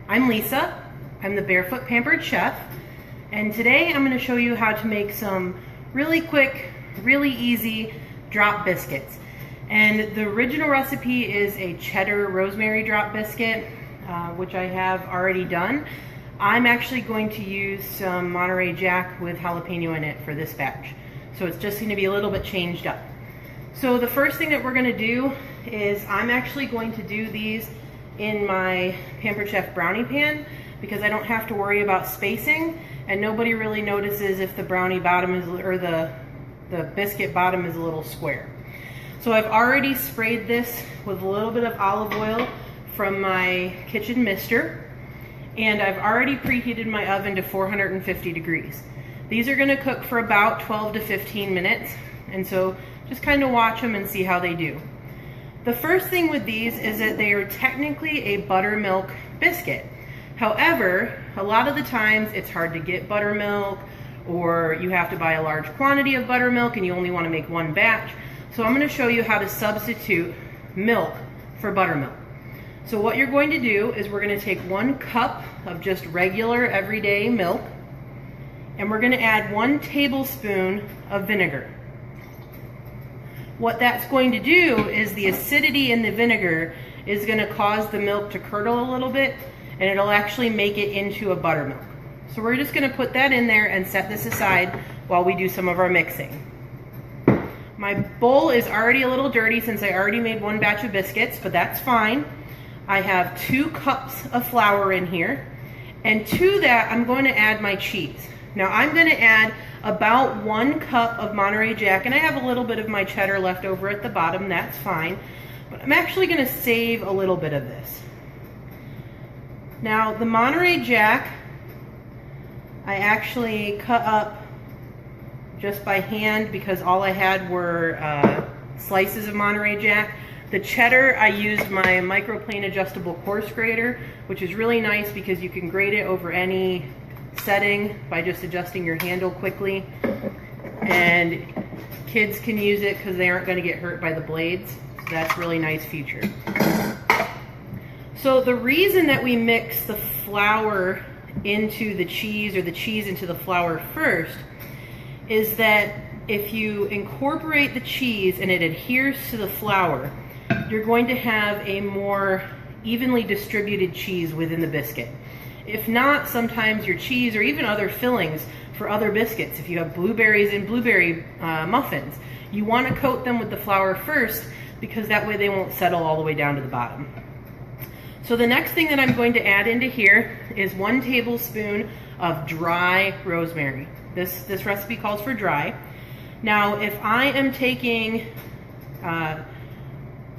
I'm Lisa. I'm the Barefoot Pampered Chef, and today I'm going to show you how to make some really quick, really easy drop biscuits. And the original recipe is a cheddar rosemary drop biscuit, which I have already done. I'm actually going to use some Monterey Jack with jalapeno in it for this batch. So it's just going to be a little bit changed up. So the first thing that we're going to do is I'm actually going to do these in my Pampered Chef brownie pan because I don't have to worry about spacing, and nobody really notices if the brownie bottom is, or the biscuit bottom is a little square. So I've already sprayed this with a little bit of olive oil from my kitchen mister, and I've already preheated my oven to 450 degrees. These are going to cook for about 12 to 15 minutes, and so just kind of watch them and see how they do. The first thing with these is that they are technically a buttermilk biscuit. However, a lot of the times it's hard to get buttermilk, or you have to buy a large quantity of buttermilk and you only want to make one batch. So I'm going to show you how to substitute milk for buttermilk. So what you're going to do is we're going to take 1 cup of just regular everyday milk, and we're going to add 1 tablespoon of vinegar. What that's going to do is the acidity in the vinegar is going to cause the milk to curdle a little bit, and it'll actually make it into a buttermilk. So we're just going to put that in there and set this aside while we do some of our mixing. My bowl is already a little dirty since I already made 1 batch of biscuits, but that's fine. I have 2 cups of flour in here, and to that I'm going to add my cheese. Now I'm going to add about 1 cup of Monterey Jack, and I have a little bit of my cheddar left over at the bottom, that's fine. But I'm actually going to save a little bit of this. Now the Monterey Jack, I actually cut up just by hand because all I had were slices of Monterey Jack. The cheddar, I used my microplane adjustable coarse grater, which is really nice because you can grate it over any setting by just adjusting your handle quickly, and kids can use it because they aren't going to get hurt by the blades. So that's a really nice feature. So the reason that we mix the flour into the cheese, or the cheese into the flour first, is that if you incorporate the cheese and it adheres to the flour, you're going to have a more evenly distributed cheese within the biscuit. If not, sometimes your cheese, or even other fillings for other biscuits, if you have blueberries and blueberry muffins, you want to coat them with the flour first because that way they won't settle all the way down to the bottom. So the next thing that I'm going to add into here is 1 tablespoon of dry rosemary. This recipe calls for dry. Now if I am taking a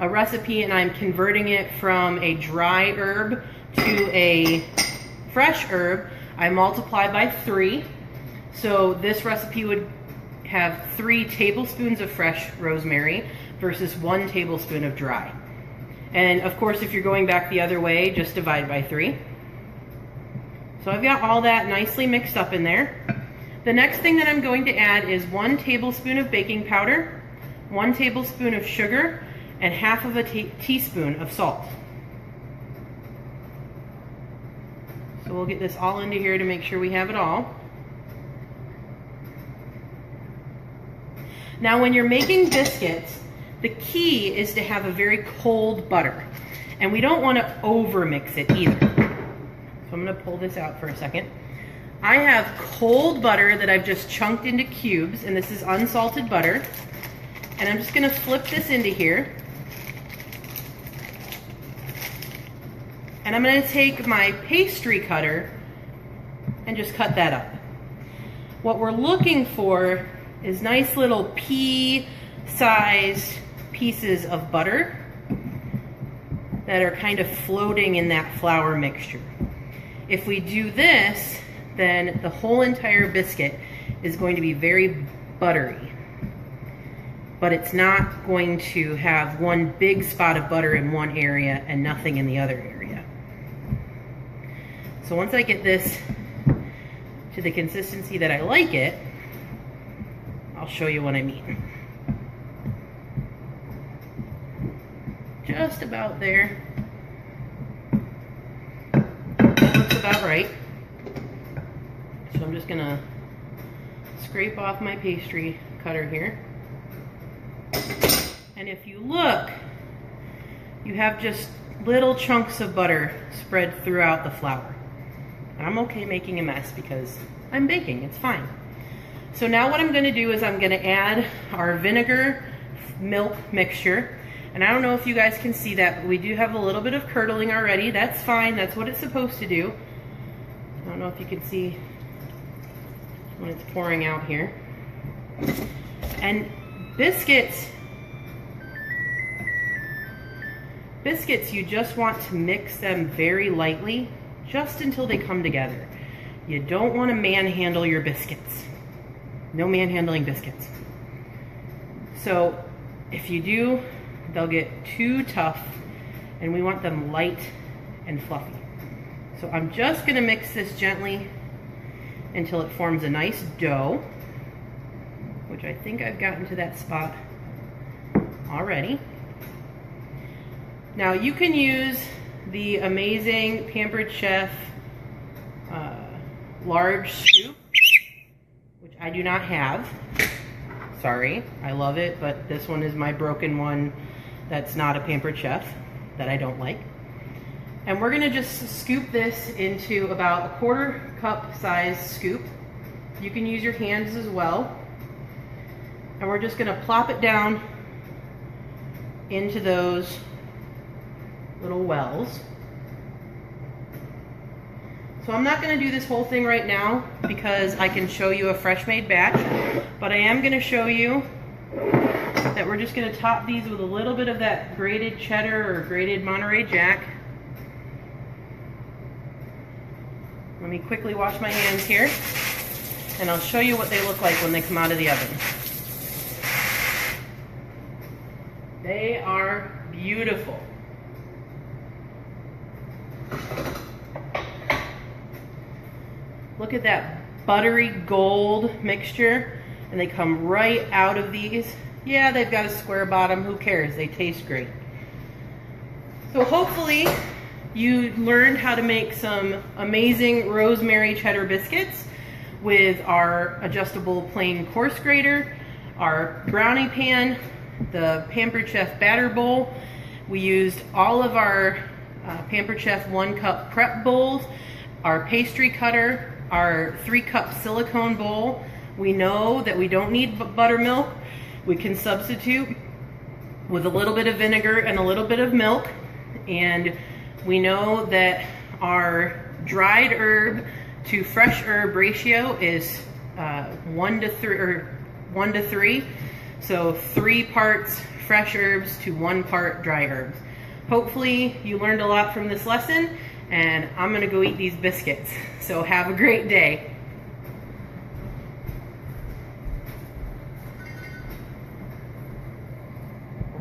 recipe and I'm converting it from a dry herb to a fresh herb, I multiply by 3. So this recipe would have 3 tablespoons of fresh rosemary versus 1 tablespoon of dry. And of course, if you're going back the other way, just divide by 3. So I've got all that nicely mixed up in there. The next thing that I'm going to add is 1 tablespoon of baking powder, 1 tablespoon of sugar, and half of a teaspoon of salt. So we'll get this all into here to make sure we have it all. Now when you're making biscuits, the key is to have a very cold butter. And we don't want to over mix it either. So I'm going to pull this out for a second. I have cold butter that I've just chunked into cubes, and this is unsalted butter. And I'm just going to flip this into here. And I'm going to take my pastry cutter and just cut that up. What we're looking for is nice little pea-sized pieces of butter that are kind of floating in that flour mixture. If we do this, then the whole entire biscuit is going to be very buttery. But it's not going to have one big spot of butter in one area and nothing in the other area. So once I get this to the consistency that I like it, I'll show you what I mean. Just about there. looks about right. So I'm just gonna scrape off my pastry cutter here. And if you look, you have just little chunks of butter spread throughout the flour. And I'm okay making a mess because I'm baking, it's fine. So now what I'm gonna do is I'm gonna add our vinegar milk mixture. And I don't know if you guys can see that, but we do have a little bit of curdling already. That's fine, that's what it's supposed to do. I don't know if you can see when it's pouring out here. And biscuits, you just want to mix them very lightly, just until they come together. You don't want to manhandle your biscuits. No manhandling biscuits. So if you do, they'll get too tough, and we want them light and fluffy. So I'm just gonna mix this gently until it forms a nice dough, which I think I've gotten to that spot already. Now you can use the amazing Pampered Chef large scoop, which I do not have. Sorry, I love it, but this one is my broken one that's not a Pampered Chef that I don't like. And we're gonna just scoop this into about a 1/4 cup size scoop. You can use your hands as well. And we're just gonna plop it down into those little wells. So I'm not gonna do this whole thing right now because I can show you a fresh made batch, but I am gonna show you that we're just gonna top these with a little bit of that grated cheddar or grated Monterey Jack. Let me quickly wash my hands here, and I'll show you what they look like when they come out of the oven. They are beautiful. Look at that buttery gold mixture, and they come right out of these. Yeah, they've got a square bottom, who cares? They taste great. So hopefully you learned how to make some amazing rosemary cheddar biscuits with our adjustable plain coarse grater, our brownie pan, the Pampered Chef batter bowl. We used all of our Pampered Chef 1-cup prep bowls, our pastry cutter, our 3-cup silicone bowl. We know that we don't need buttermilk. We can substitute with a little bit of vinegar and a little bit of milk. And we know that our dried herb to fresh herb ratio is 1 to 3. So 3 parts fresh herbs to 1 part dry herbs. Hopefully you learned a lot from this lesson, and I'm gonna go eat these biscuits. So have a great day.